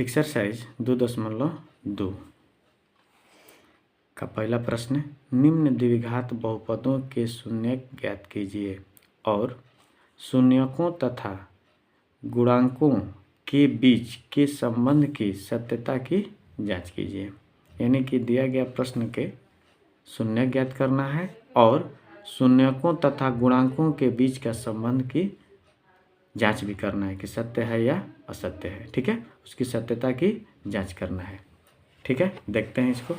Exercise 2.2 का पहला प्रश्न, निम्न द्विघात बहुपदों के शून्यक ज्ञात कीजिए और शून्यकों तथा गुणांकों के बीच के संबंध की सत्यता की जांच कीजिए। यानी कि दिया गया प्रश्न के शून्यक ज्ञात करना है और शून्यकों तथा गुणांकों के बीच का संबंध की जांच भी करना है कि सत्य है या असत्य है। ठीक है, उसकी सत्यता की जांच करना है। ठीक है, देखते हैं इसको।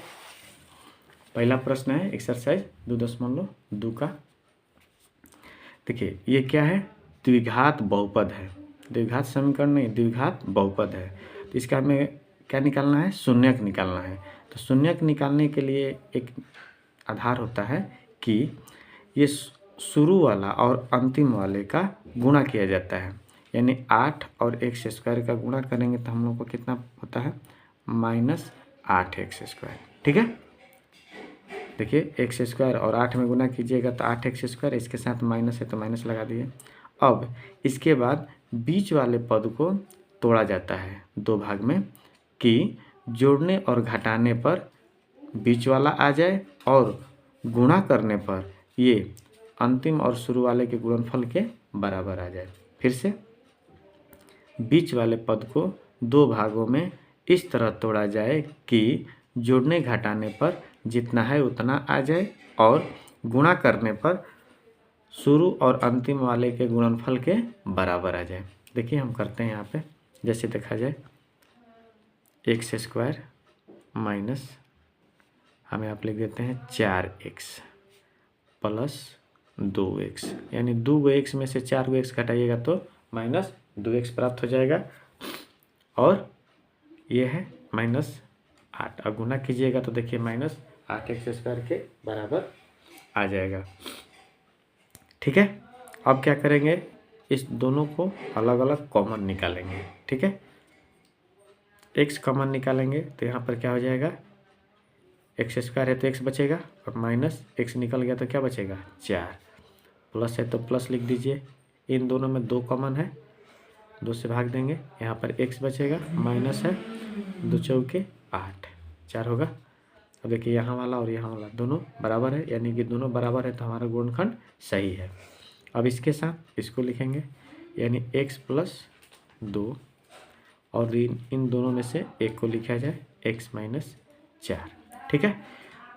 पहला प्रश्न है एक्सरसाइज 2.2 का। देखिए ये क्या है, द्विघात बहुपद है। द्विघात समीकरण नहीं, द्विघात बहुपद है। तो इसका हमें क्या निकालना है, शून्यक निकालना है। तो शून्यक निकालने के लिए एक आधार होता है कि ये शुरू वाला और अंतिम वाले का गुणा किया जाता है। यानी 8 और x² का गुणा करेंगे तो हम लोग को कितना होता है, -8x²। ठीक है, देखिए x² और 8 में गुणा कीजिएगा तो 8x², इसके साथ माइनस है तो माइनस लगा दिए। अब इसके बाद बीच वाले पद को तोड़ा जाता है दो भाग में कि जोड़ने और घटाने पर बीच वाला आ जाए और गुणा करने पर ये अंतिम और शुरू वाले के गुणनफल के बराबर आ जाए। फिर से बीच वाले पद को दो भागों में इस तरह तोड़ा जाए कि जोड़ने घटाने पर जितना है उतना आ जाए और गुणा करने पर शुरू और अंतिम वाले के गुणनफल के बराबर आ जाए। देखिए हम करते हैं यहाँ पे, जैसे देखा जाए x² माइनस हमें आप लिख देते हैं 4x प्लस 2x, यानी 2x में से 4x घटाइएगा तो -2x प्राप्त हो जाएगा और ये है -8। अब गुना कीजिएगा तो देखिए -8x² के बराबर आ जाएगा। ठीक है, अब क्या करेंगे, इस दोनों को अलग अलग कॉमन निकालेंगे। ठीक है, x कॉमन निकालेंगे तो यहाँ पर क्या हो जाएगा, x² है तो x बचेगा और माइनस x निकल गया तो क्या बचेगा 4, प्लस है तो प्लस लिख दीजिए। इन दोनों में 2 कॉमन है, 2 से भाग देंगे, यहाँ पर x बचेगा, माइनस है 2 चौके 8, 4 होगा। अब देखिए यहाँ वाला और यहाँ वाला दोनों बराबर है, यानी कि दोनों बराबर है तो हमारा गुणनखंड सही है। अब इसके साथ इसको लिखेंगे, यानी x + 2 और इन दोनों में से एक को लिखा जाए x - 4। ठीक है,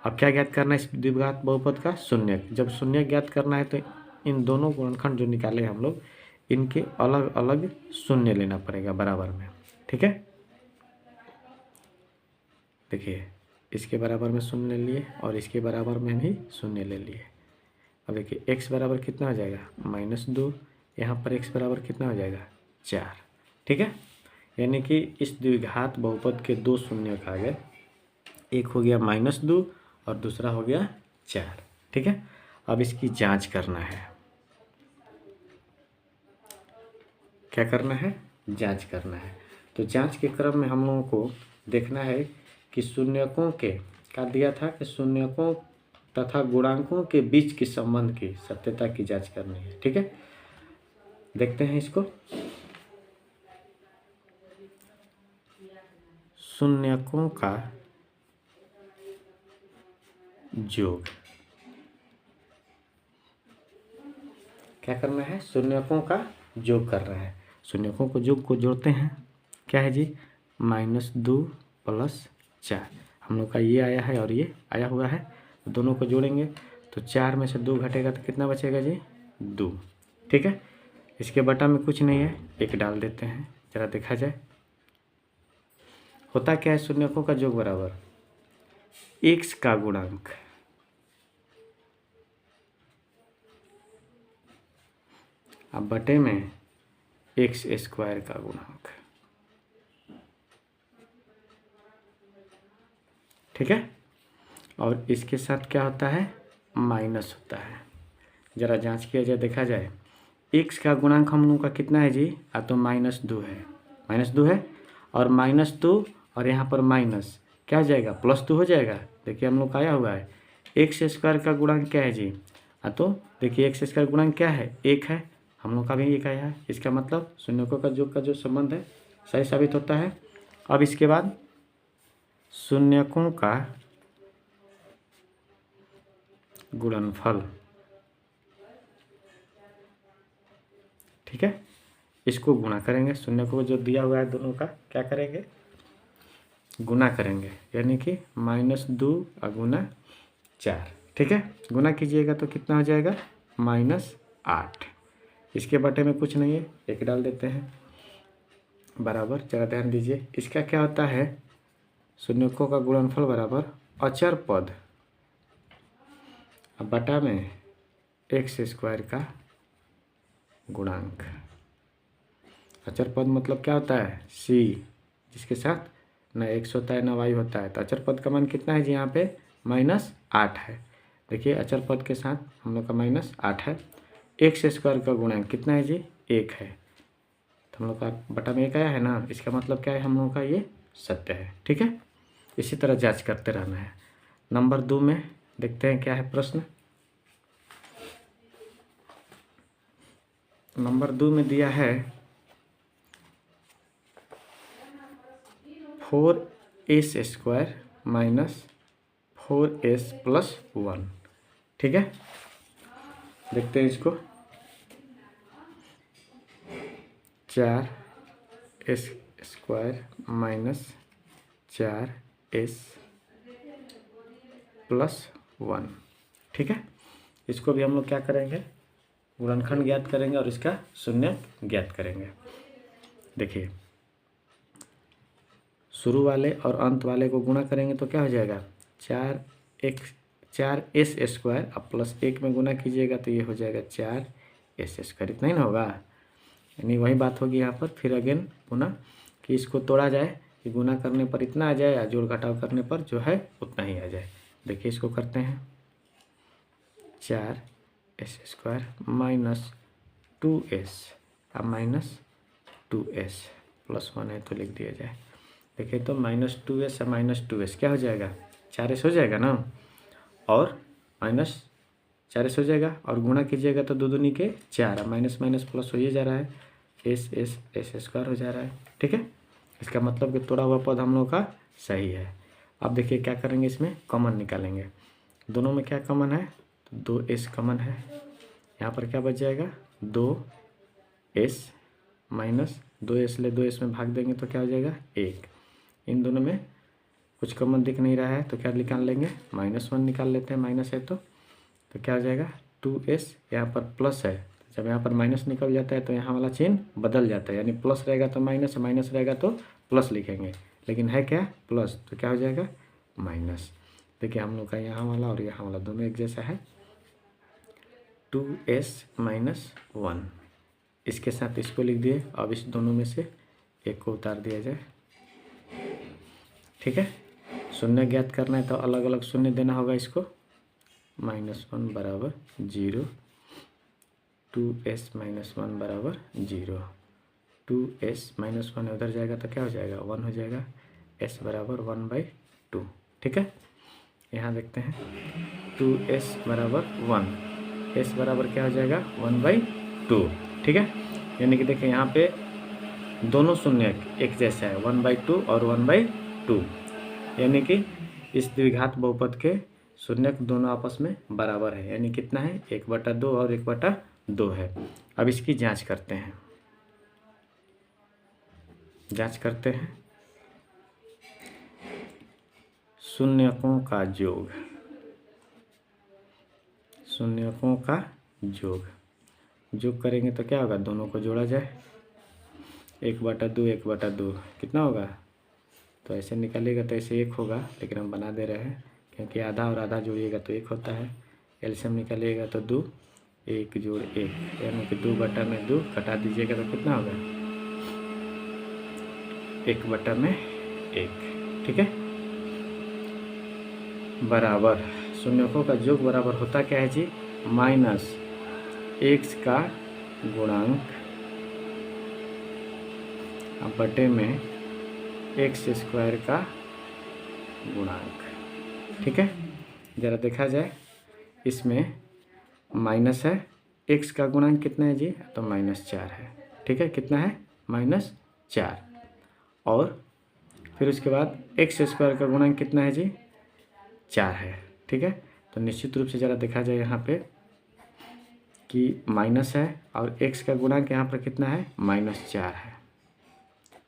अब क्या ज्ञात करना है इस द्विघात बहुपद का, शून्यक। जब शून्यक ज्ञात करना है तो इन दोनों गुणनखंड जो निकाले हम लोग, इनके अलग अलग शून्य लेना पड़ेगा बराबर में। ठीक है, देखिए इसके बराबर में शून्य ले लिए और इसके बराबर में भी शून्य ले लिए। अब देखिए x बराबर कितना हो जाएगा, -2, यहाँ पर x बराबर कितना हो जाएगा 4। ठीक है, यानी कि इस द्विघात बहुपद के 2 शून्यक आ गए, एक हो गया -2 और दूसरा हो गया 4। ठीक है, अब इसकी जांच करना है। क्या करना है, जांच करना है। तो जांच के क्रम में हम लोगों को देखना है कि शून्यकों के क्या दिया था कि शून्यकों तथा गुणांकों के बीच के संबंध की सत्यता की जांच करनी है। ठीक है, देखते हैं इसको। शून्यकों का योग क्या करना है, शून्यकों का योग करना है। शून्यकों को योग को जोड़ते हैं, क्या है जी, -2 + 4। हम लोग का ये आया है और ये आया हुआ है, तो दोनों को जोड़ेंगे तो 4 में से 2 घटेगा तो कितना बचेगा जी, 2। ठीक है, इसके बटा में कुछ नहीं है, 1 डाल देते हैं, जरा देखा जाए होता क्या है। शून्यकों का योग बराबर x का गुणांक अब बटे में x² का गुणांक। ठीक है, और इसके साथ क्या होता है, माइनस होता है। जरा जांच किया जाए, देखा जाए x का गुणांक हम लोगों का कितना है जी, तो -2 है, -2 है और -2 और यहाँ पर माइनस क्या हो जाएगा, +2 हो जाएगा। देखिए हम लोग का आया हुआ है x² का गुणांक क्या है जी, तो देखिए x² गुणांक क्या है, 1 है, हम लोग का भी 1 आया है। इसका मतलब शून्यकों का योग का जो संबंध है सही साबित होता है। अब इसके बाद शून्यकों का गुणनफल, ठीक है, इसको गुणा करेंगे। शून्यकों को जो दिया हुआ है दोनों का क्या करेंगे, गुना करेंगे, यानी कि -2 गुना 4, ठीक है। गुना कीजिएगा तो कितना हो जाएगा, -8। इसके बटे में कुछ नहीं है, 1 डाल देते हैं, बराबर, जरा ध्यान दीजिए, इसका क्या होता है, शून्यकों का गुणनफल बराबर अचर पद अब बटा में x² का गुणांक। अचर पद मतलब क्या होता है, c, जिसके साथ न x होता है न y होता है। तो अचर पद का मान कितना है जी, यहाँ पे -8 है। देखिए अचर पद के साथ हम लोग का -8 है। x² का गुणांक कितना है जी, 1 है। तो हम लोग का बटा में 1 आया है ना, इसका मतलब क्या है, हम लोग का ये सत्य है, ठीक है। इसी तरह जांच करते रहना है। नंबर 2 में देखते हैं क्या है प्रश्न। नंबर 2 में दिया है 4s² -4s + 1, ठीक है। देखते हैं इसको, 4s² -4s + 1, ठीक है। इसको भी हम लोग क्या करेंगे, गुणनखंड ज्ञात करेंगे और इसका शून्य ज्ञात करेंगे। देखिए शुरू वाले और अंत वाले को गुणा करेंगे तो क्या हो जाएगा, 4s² अब +1 में गुना कीजिएगा तो ये हो जाएगा 4s², इतना ही ना होगा, यानी वही बात होगी यहाँ पर। फिर अगेन पुनः कि इसको तोड़ा जाए कि गुना करने पर इतना आ जाए या जोड़ घटाव करने पर जो है उतना ही आ जाए। देखिए इसको करते हैं, 4s² -2s अब -2s +1 है तो लिख दिया जाए। देखिए तो -2s और -2s क्या हो जाएगा, 4s हो जाएगा ना, और -4s हो जाएगा, और गुणा कीजिएगा तो 2 दूनी के 4, माइनस माइनस प्लस हो ही जा रहा है, s² हो जा रहा है, ठीक है। इसका मतलब कि तोड़ा हुआ पद हम लोग का सही है। अब देखिए क्या करेंगे, इसमें कॉमन निकालेंगे। दोनों में क्या कॉमन है, तो 2s कॉमन है। यहाँ पर क्या बच जाएगा, 2s -2s ले 2s में भाग देंगे तो क्या हो जाएगा, 1। इन दोनों में कुछ कॉमन दिख नहीं रहा है तो क्या निकाल लेंगे, -1 निकाल लेते हैं, माइनस है तो क्या हो जाएगा, 2s, यहाँ पर प्लस है, जब यहाँ पर माइनस निकल जाता है तो यहाँ वाला चिन्ह बदल जाता है, यानी प्लस रहेगा तो माइनस, माइनस रहेगा तो प्लस लिखेंगे, लेकिन है क्या प्लस, तो क्या हो जाएगा माइनस। देखिए हम लोग का यहाँ वाला और यहाँ वाला दोनों एक जैसा है, 2s - 1, इसके साथ इसको लिख दिए। अब इस दोनों में से एक को उतार दिया जाए, ठीक है। शून्य ज्ञात करना है तो अलग अलग शून्य देना होगा इसको, -1 = 0, 2s - 1 = 0, 2s - 1 उधर जाएगा तो क्या हो जाएगा, 1 हो जाएगा, s = 1/2, ठीक है। यहाँ देखते हैं 2s = 1, s बराबर क्या हो जाएगा 1/2, ठीक है। यानी कि देखिए यहाँ पे दोनों शून्य एक जैसा है, 1/2 और 1/2, यानी कि इस द्विघात बहुपद के शून्यक दोनों आपस में बराबर है, यानी कितना है 1/2 और 1/2 है। अब इसकी जांच करते हैं, शून्यकों का योग, शून्यकों का योग करेंगे तो क्या होगा, दोनों को जोड़ा जाए, 1/2 1/2 कितना होगा, तो ऐसे निकालिएगा तो ऐसे 1 होगा, लेकिन हम बना दे रहे हैं क्योंकि आधा और आधा जोड़िएगा तो 1 होता है। एलसीएम निकालिएगा तो 2, 1 + 1 यानी कि 2/2 घटा दीजिएगा तो कितना होगा, 1/1, ठीक है। बराबर शून्यकों का योग बराबर होता क्या है जी, -x का गुणांक बटे में x² का गुणांक, ठीक है। ज़रा देखा जाए, इसमें माइनस है, x का गुणांक कितना है जी, तो -4 है, ठीक है। कितना है, -4, और फिर उसके बाद एक्स स्क्वायर का गुणांक कितना है जी, 4 है। ठीक है, तो निश्चित रूप से ज़रा देखा जाए यहाँ पे कि माइनस है और एक्स का गुणांक यहाँ पर कितना है, -4 है,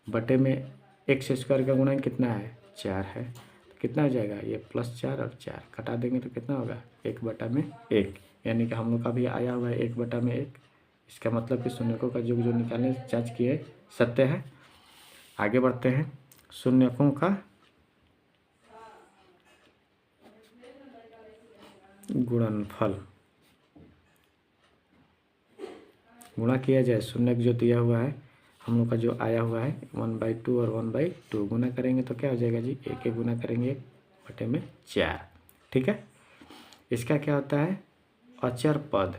बटे में एक्स स्क्वायर का गुणांक कितना है, 4 है। तो कितना हो जाएगा, ये +4 और 4 कटा देंगे तो कितना होगा, 1/1, यानी कि हम लोग का भी आया हुआ है 1/1। इसका मतलब कि शून्यकों का योग जो निकालने जांच किए सत्य है। आगे बढ़ते हैं, शून्यकों का गुणनफल गुणा किया जाए, शून्यक जो दिया हुआ है हम लोग का जो आया हुआ है 1/2 और 1/2 गुना करेंगे तो क्या हो जाएगा जी, 1 गुना करेंगे 1/4। ठीक है, इसका क्या होता है, अचर पद,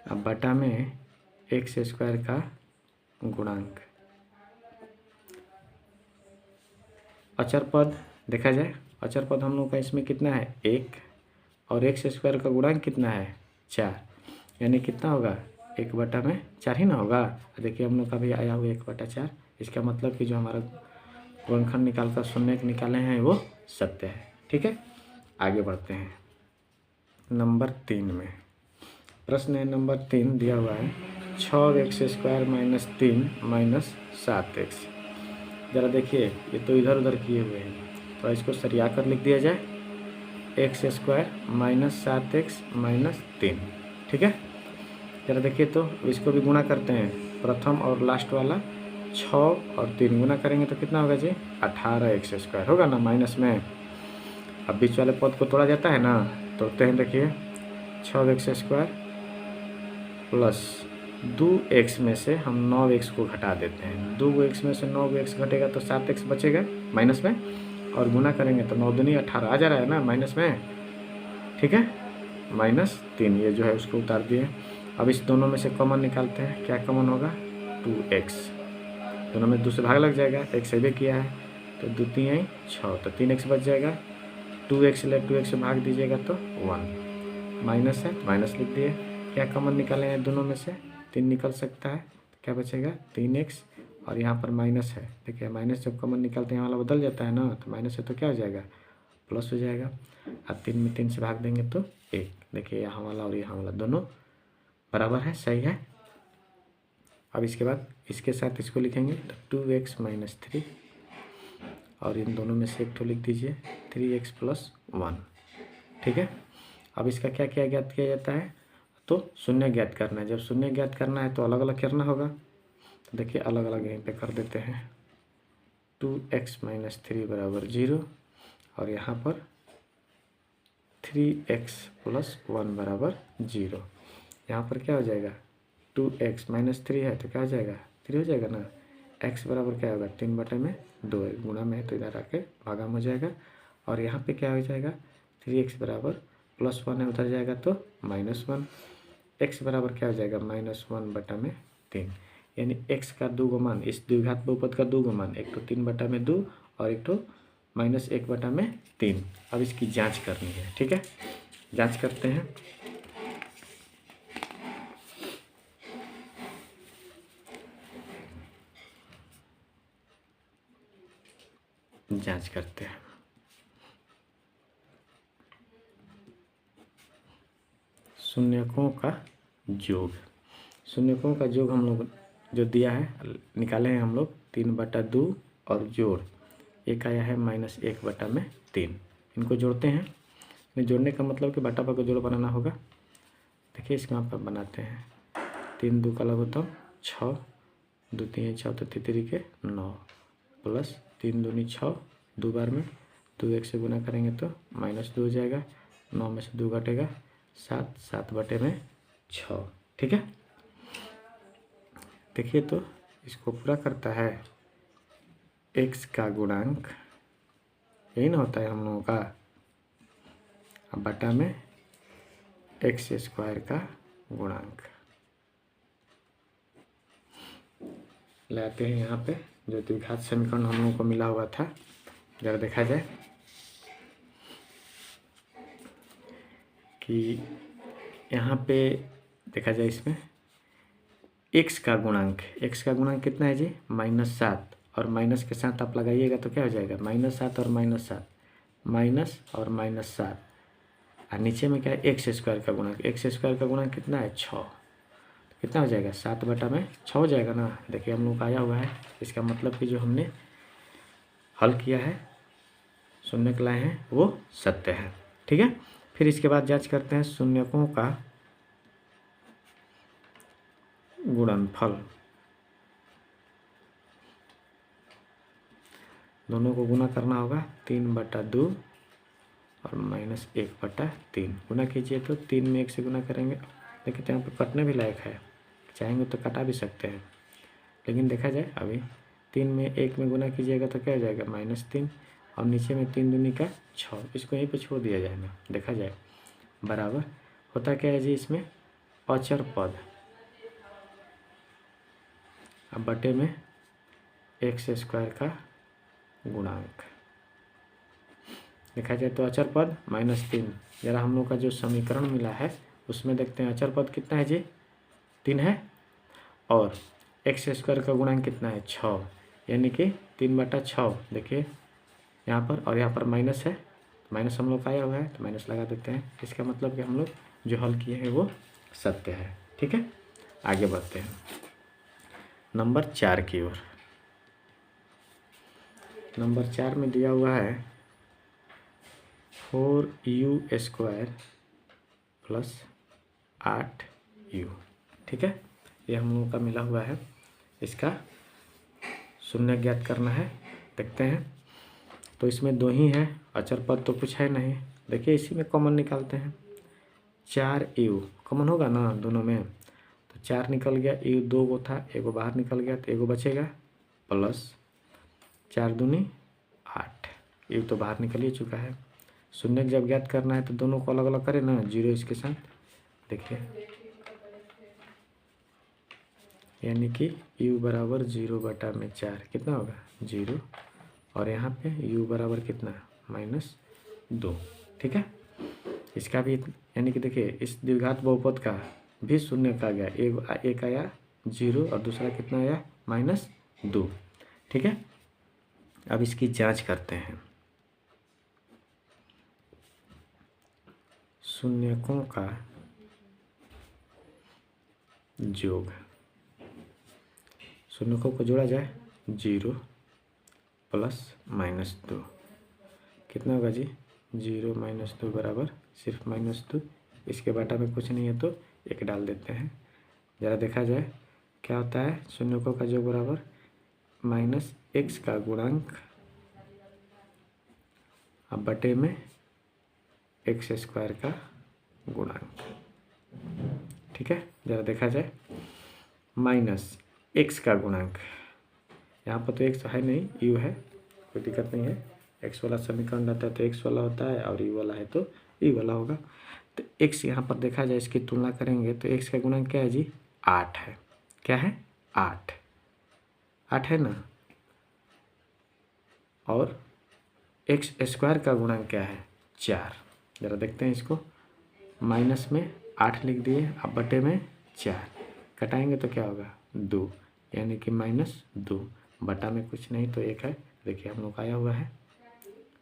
अब बटा में एक्स स्क्वायर का गुणांक। अचर पद देखा जाए, अचर पद हम लोग का इसमें कितना है, 1, और एक्स स्क्वायर का गुणांक कितना है, 4, यानी कितना होगा, 1/4 ही ना होगा। देखिए हम लोग का भी आया हुआ 1/4, इसका मतलब कि जो हमारा गुणनखंड निकाल कर शून्य निकाले हैं वो सत्य है। ठीक है, आगे बढ़ते हैं नंबर 3 में। प्रश्न है नंबर 3 दिया हुआ है 6x² - 3 - 7x। ज़रा देखिए ये तो इधर उधर किए हुए हैं, तो इसको सरिया कर लिख दिया जाए, x² - 7x - 3। ठीक है, ज़रा देखिए तो इसको भी गुणा करते हैं, प्रथम और लास्ट वाला 6 और 3 गुना करेंगे तो कितना होगा जी, 18x² होगा ना, माइनस में। अब बीच वाले पद को तोड़ा जाता है ना, तोड़ते हैं, देखिए 6x² प्लस 2x में से हम 9x को घटा देते हैं, 2x में से 9x घटेगा तो 7x बचेगा माइनस में, और गुना करेंगे तो 9 दूनी 18 आ जा रहा है ना माइनस में। ठीक है, -3 ये जो है उसको उतार दिए। अब इस दोनों में से कॉमन निकालते हैं, क्या कॉमन होगा, 2x, दोनों में 2 से भाग लग जाएगा, एक सेवे किया है तो 2 3 6, तो 3x बच जाएगा, 2x ले 2x से भाग दीजिएगा तो 1, माइनस है माइनस लिख दिए। क्या कॉमन निकाले हैं दोनों में से, 3 निकल सकता है, तो क्या बचेगा 3x, और यहाँ पर माइनस है, देखिए माइनस जब कॉमन निकालते हैं यहाँ वाला बदल जाता है ना, तो माइनस है तो क्या हो जाएगा, प्लस हो जाएगा। अब 3 में 3 से भाग देंगे तो 1, देखिए यहाँ वाला और यहाँ वाला दोनों बराबर है, सही है। अब इसके बाद इसके साथ इसको लिखेंगे तो 2x - 3, और इन दोनों में से एक तो लिख दीजिए 3x + 1। ठीक है, अब इसका क्या क्या ज्ञात किया जाता है, तो शून्य ज्ञात करना है। जब शून्य ज्ञात करना है तो अलग अलग करना होगा, तो देखिए अलग अलग यहीं पे कर देते हैं, 2x - 3 = 0, और यहाँ पर 3x + 1 = 0। यहाँ पर क्या हो जाएगा, 2x - 3 है तो क्या हो जाएगा, 3 हो जाएगा ना, x बराबर क्या होगा, 3/2, गुणा में है तो इधर आके भागा में हो जाएगा, और यहाँ पे क्या हो जाएगा, 3x = +1 है, उधर जाएगा तो -1, x बराबर क्या हो जाएगा, -1/3, यानी x का 2 मान, इस द्विघात बहुपद का 2 मान, एक तो 3/2 और एक तो -1/3। अब इसकी जांच करनी है। ठीक है, जांच करते हैं, जांच करते हैं। शून्यकों का योग, शून्यकों का योग हम लोग जो दिया है निकाले हैं हम लोग, 3/2 और जोड़ एक आया है -1/3। इनको जोड़ते हैं, इन्हें जोड़ने का मतलब कि बटा पर को जोड़ बनाना होगा। देखिए इसको यहाँ पर बनाते हैं, 3 2 का लघुत्तम 6, 2 3 6 तो 3 के 9, प्लस 3 दूनी 6, 2 बार में 2x से गुना करेंगे तो -2 हो जाएगा, 9 में से 2 घटेगा 7, 7/6। ठीक है, देखिए तो इसको पूरा करता है, x का गुणांक यही ना होता है हम लोगों का, अब बटा में x² का गुणांक लाते हैं यहाँ पे, जो द्विघात समीकरण हम लोगों को मिला हुआ था। जरा देखा जाए कि यहाँ पे देखा जाए, इसमें x का गुणांक कितना है जी, -7, और माइनस के साथ आप लगाइएगा तो क्या हो जाएगा, -7 और -7, माइनस और -7, और नीचे में क्या है, एक्स स्क्वायर का गुणक। एक्स स्क्वायर का गुणक कितना है, 6। कितना हो जाएगा, 7/6 हो जाएगा ना। देखिए हम लोग का आया हुआ है, इसका मतलब कि जो हमने हल किया है, शून्यक लाए हैं, वो सत्य है। ठीक है, फिर इसके बाद जांच करते हैं शून्यकों का गुणनफल। दोनों को गुना करना होगा, 3/2 और -1/3। गुना कीजिए तो 3 में 1 से गुना करेंगे। देखिए तो यहाँ पर कटने भी लायक है, चाहेंगे तो कटा भी सकते हैं, लेकिन देखा जाए अभी 3 में 1 में गुना कीजिएगा तो क्या हो जाएगा, -3, और नीचे में 3 दूनी का 6, इसको यहीं पे छोड़ दिया जाए ना। देखा जाए बराबर होता क्या है जी, इसमें अचर पद, अब बटे में एक्स स्क्वायर का गुणांक। देखा जाए तो अचर पद -3। जरा हम लोग का जो समीकरण मिला है उसमें देखते हैं अचर पद कितना है जी, 3 है, और एक्स स्क्वायर का गुणांक कितना है, 6, यानी कि 3/6। देखिए यहाँ पर, और यहाँ पर माइनस है, माइनस हम लोग का आया हुआ है तो माइनस लगा देते हैं। इसका मतलब कि हम लोग जो हल किए हैं वो सत्य है। ठीक है, आगे बढ़ते हैं नंबर 4 की ओर। नंबर 4 में दिया हुआ है 4u² + 8u। ठीक है, ये हम लोगों का मिला हुआ है, इसका शून्य ज्ञात करना है। देखते हैं, तो इसमें 2 ही है, अचर पद तो कुछ है नहीं। देखिए इसी में कॉमन निकालते हैं, 4u कॉमन होगा ना दोनों में, तो 4 निकल गया, u 2 गो था, एगो बाहर निकल गया तो एगो बचेगा, प्लस 4 दूनी 8, u तो बाहर निकल ही चुका है। शून्य जब ज्ञात करना है तो दोनों को अलग अलग करें ना, 0 इसके साथ। देखिए यानी कि u बराबर 0/4 कितना होगा, 0, और यहाँ पे u बराबर कितना, -2। ठीक है, इसका भी यानी कि देखिए इस द्विघात बहुपद का भी शून्य का गया, एक आया 0 और दूसरा कितना आया, -2। ठीक है, अब इसकी जांच करते हैं। शून्यकों का योग, शून्यकों को जोड़ा जाए, 0 + -2 कितना होगा जी, 0 - 2 बराबर सिर्फ -2। इसके बाटा में कुछ नहीं है तो 1 डाल देते हैं। ज़रा देखा जाए क्या होता है, शून्यकों का योग बराबर -x का गुणांक अब बटे में एक्स स्क्वायर का गुणांक। ठीक है, ज़रा देखा जाए, -x का गुणांक, यहाँ पर तो x है नहीं, u है, कोई दिक्कत नहीं है। x वाला समीकरण रहता है तो x वाला होता है, और u वाला है तो u वाला होगा। तो x यहाँ पर देखा जाए, इसकी तुलना करेंगे तो x का गुणांक क्या है जी, 8 है। क्या है, 8 है ना, और एक्स स्क्वायर का गुणांक क्या है, 4। ज़रा देखते हैं इसको, माइनस में 8 लिख दिए, अब बटे में 4 कटाएंगे तो क्या होगा, 2, यानी कि -2, बटा में कुछ नहीं तो 1 है। देखिए हम लोग आया हुआ है,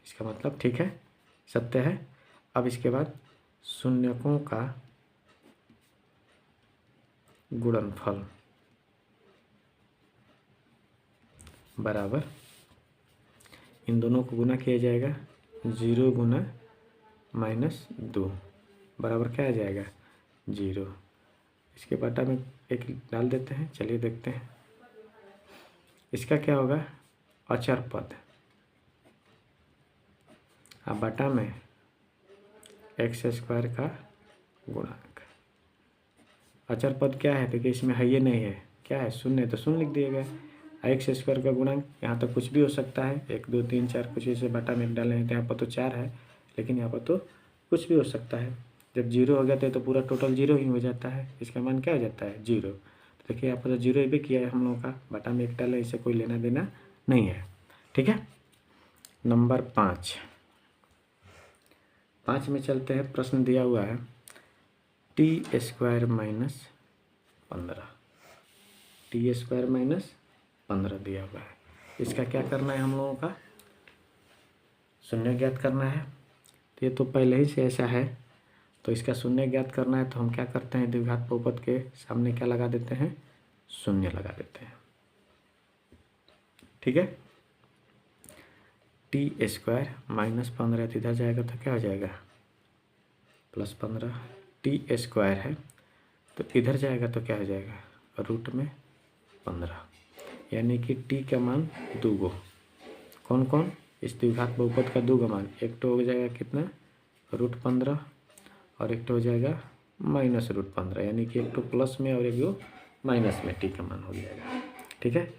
इसका मतलब ठीक है, सत्य है। अब इसके बाद शून्यकों का गुणनफल बराबर, इन दोनों को गुना किया जाएगा, 0 × -2 बराबर क्या आ जाएगा, 0। इसके बाटा में 1 डाल देते हैं। चलिए देखते हैं इसका क्या होगा, अचर पद, अब बाटा में एक्स स्क्वायर का गुणांक। अचर पद क्या है, देखिए इसमें है ये नहीं है, क्या है, शून्य, तो शून्य लिख दिएगा। एक्स स्क्वायर का गुणांक यहाँ तक कुछ भी हो सकता है, 1 2 3 4 कुछ ऐसे, बटा में 1 डाले हैं तो यहाँ पर तो 4 है, लेकिन यहाँ पर तो कुछ भी हो सकता है। जब 0 हो जाता है तो पूरा टोटल 0 ही हो जाता है, इसका मान क्या हो जाता है, 0। तो देखिए यहाँ पर तो 0 भी किया है हम लोगों का, बटा में 1 डाले, इससे कोई लेना देना नहीं है। ठीक है, नंबर 5 में चलते हैं। प्रश्न दिया हुआ है t² - 15, t² - 15 दिया हुआ है। इसका क्या करना है हम लोगों का, शून्य ज्ञात करना है। तो ये तो पहले ही से ऐसा है, तो इसका शून्य ज्ञात करना है तो हम क्या करते हैं, द्विघात बहुपद के सामने क्या लगा देते हैं, शून्य लगा देते हैं। ठीक है, टी स्क्वायर -15 तो इधर जाएगा तो क्या हो जाएगा, +15। टी स्क्वायर है तो इधर जाएगा तो क्या हो जाएगा, √15, यानी कि टी का मान 2 कौन कौन, इस द्विघात बहुपद का 2 मान, एक तो हो जाएगा कितना, √15 और एक तो हो जाएगा -√15, यानी कि एक तो प्लस में और एक माइनस में टी का मान हो जाएगा। ठीक है,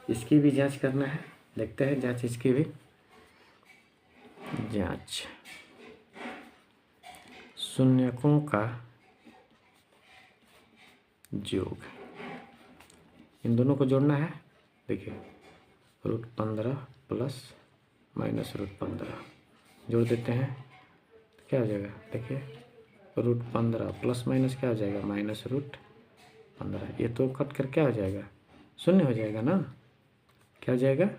इसकी भी जांच करना है, देखते हैं जांच इसकी भी। जांच, शून्यकों का योग, इन दोनों को जोड़ना है। देखिए √15 प्लस -√15 जोड़ देते हैं तो क्या हो जाएगा, देखिए √15 प्लस माइनस क्या हो जाएगा, -√15, ये तो कट कर क्या हो जाएगा, शून्य हो जाएगा ना, क्या हो जाएगा,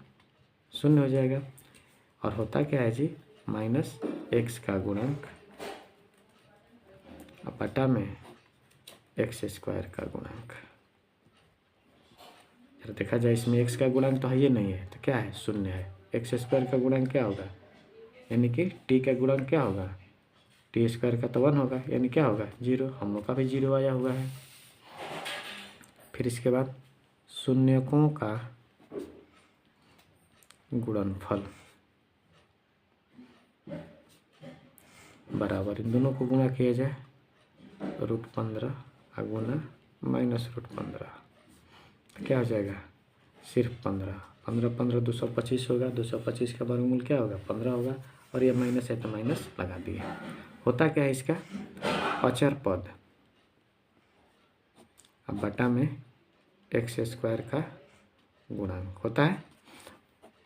शून्य हो जाएगा। और होता क्या है जी, -x का गुणांक बटा में x² का गुणांक। अगर देखा जाए इसमें x का गुणांक तो है ये नहीं है, तो क्या है, शून्य है। x² का गुणांक क्या होगा, यानी कि t का गुणांक क्या होगा, t² का तो 1 होगा, यानी क्या होगा, 0। हम लोग का भी 0 आया हुआ है। फिर इसके बाद शून्यकों का गुणनफल बराबर, इन दोनों को गुणा किया जाए, √15 गुना -√15 क्या हो जाएगा, सिर्फ 15, 15 15 225 होगा, 225 का वर्गमूल क्या होगा, 15 होगा, और ये माइनस है तो माइनस लगा दिए। होता क्या है इसका, अचर पद अब बटा में x² का गुणांक होता है,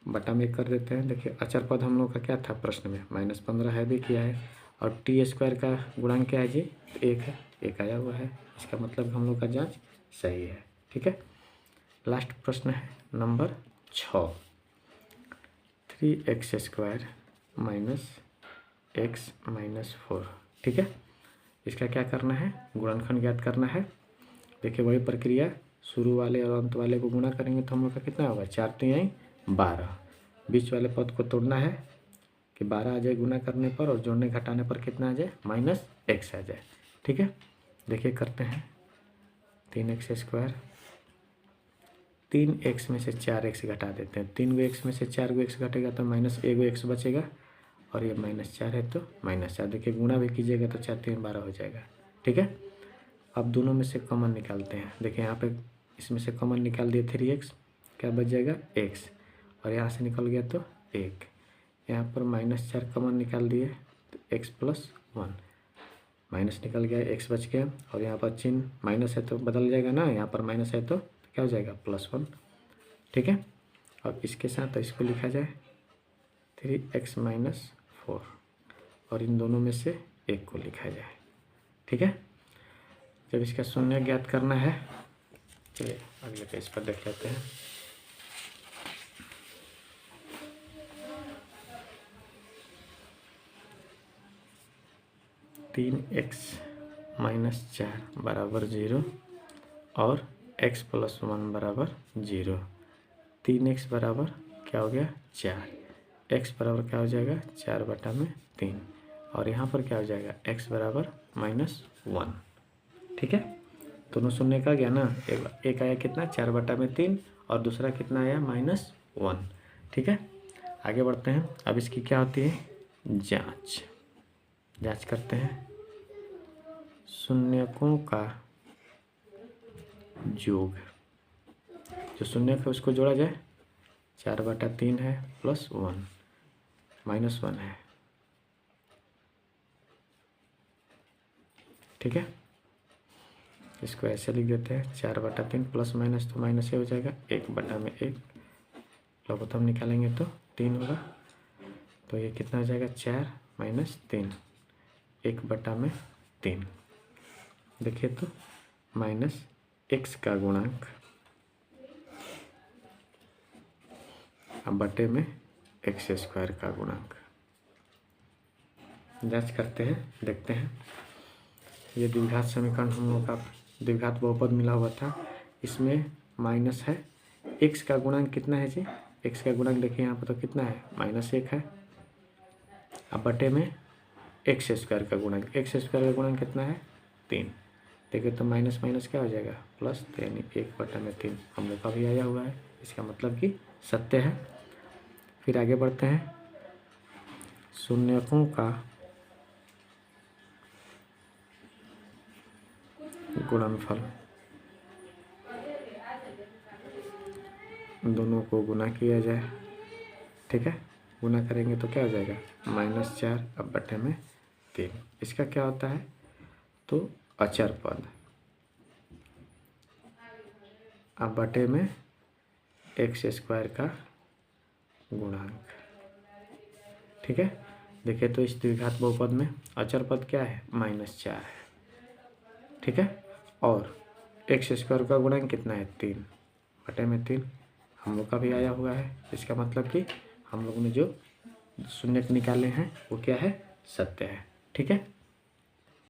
बटा में कर देते हैं। देखिए अचर पद हम लोग का क्या था प्रश्न में, -15 है भी किया है, और t² का गुणांक क्या है जी, 1 है, 1 आया हुआ है, इसका मतलब हम लोग का जांच सही है। ठीक है, लास्ट प्रश्न है नंबर 6, 3x² - x - 4। ठीक है, इसका क्या करना है, गुणनखंड ज्ञात करना है। देखिए वही प्रक्रिया, शुरू वाले और अंत वाले को गुणा करेंगे तो हम लोग का कितना होगा, 4 3 12, बीच वाले पद को तोड़ना है कि 12 आ जाए गुना करने पर, और जोड़ने घटाने पर कितना आ जाए, -x आ जाए। ठीक है, देखिए करते हैं, 3x², 3x में से 4x घटा देते हैं, 3x में से 4x घटेगा तो -1x बचेगा, और ये -4 है तो -4, देखिए गुणा भी कीजिएगा तो 4 3 12 हो जाएगा। ठीक है, अब दोनों में से कॉमन निकालते हैं। देखिए यहाँ पे इसमें से कॉमन निकाल दिए, 3x क्या बच जाएगा, x, और यहाँ से निकल गया तो 1, यहाँ पर -4 कॉमन निकाल दिए तो x + 1, माइनस निकल गया, x बच गया, और यहाँ पर चिन्ह माइनस है तो बदल जाएगा ना, यहाँ पर माइनस है तो क्या हो जाएगा, +1। ठीक है, अब इसके साथ तो इसको लिखा जाए 3x - 4, और इन दोनों में से एक को लिखा जाए। ठीक है, जब इसका शून्य ज्ञात करना है, चलिए अगले पेज पर देख लेते हैं। तीन x - 4 बराबर 0 और x + 1 बराबर 0। 3x बराबर क्या हो गया, 4, x बराबर क्या हो जाएगा, 4/3, और यहाँ पर क्या हो जाएगा, x बराबर -1। ठीक है, दोनों शून्य का गया ना, एक आया कितना, 4/3, और दूसरा कितना आया, -1। ठीक है, आगे बढ़ते हैं। अब इसकी क्या होती है, जांच करते हैं। शून्यकों का योग, जो शून्य है उसको जोड़ा जाए, 4/3 है +1 -1 है। ठीक है, इसको ऐसे लिख देते हैं, 4/3 प्लस माइनस तो माइनस ही हो जाएगा, 1/1, लघुत्तम निकालेंगे तो 3 होगा, तो ये कितना हो जाएगा, 4 - 3, 1/3। देखिए तो -x का गुणांक अब बटे में एक्स स्क्वायर का गुणांक। जांच करते हैं, देखते हैं। ये द्विघात समीकरण हम लोग का द्विघात बहुपद मिला हुआ था, इसमें माइनस है। एक्स का गुणांक कितना है जी? एक्स का गुणांक देखिए यहाँ पर तो कितना है, -1 है। अब बटे में एक्स स्क्वायर का गुणांक, एक्स स्क्वायर का गुणांक कितना है, 3। देखिए तो माइनस माइनस क्या हो जाएगा, प्लस, यानी 1/3 हम लोग का भी आया हुआ है, इसका मतलब कि सत्य है। फिर आगे बढ़ते हैं। शून्यकों का गुणनफल, दोनों को गुना किया जाए, ठीक है। गुना करेंगे तो क्या हो जाएगा, -4 अब बटे में 3। इसका क्या होता है, तो अचर पद, अब बटे में एक्स स्क्वायर का गुणांक, ठीक है। देखिए तो इस द्विघात बहुपद में अचर पद क्या है, -4 है, ठीक है। और एक्स स्क्वायर का गुणांक कितना है, 3 बटे में 3 हम लोग का भी आया हुआ है। इसका मतलब कि हम लोग ने जो शून्य निकाले हैं वो क्या है, सत्य है, ठीक है।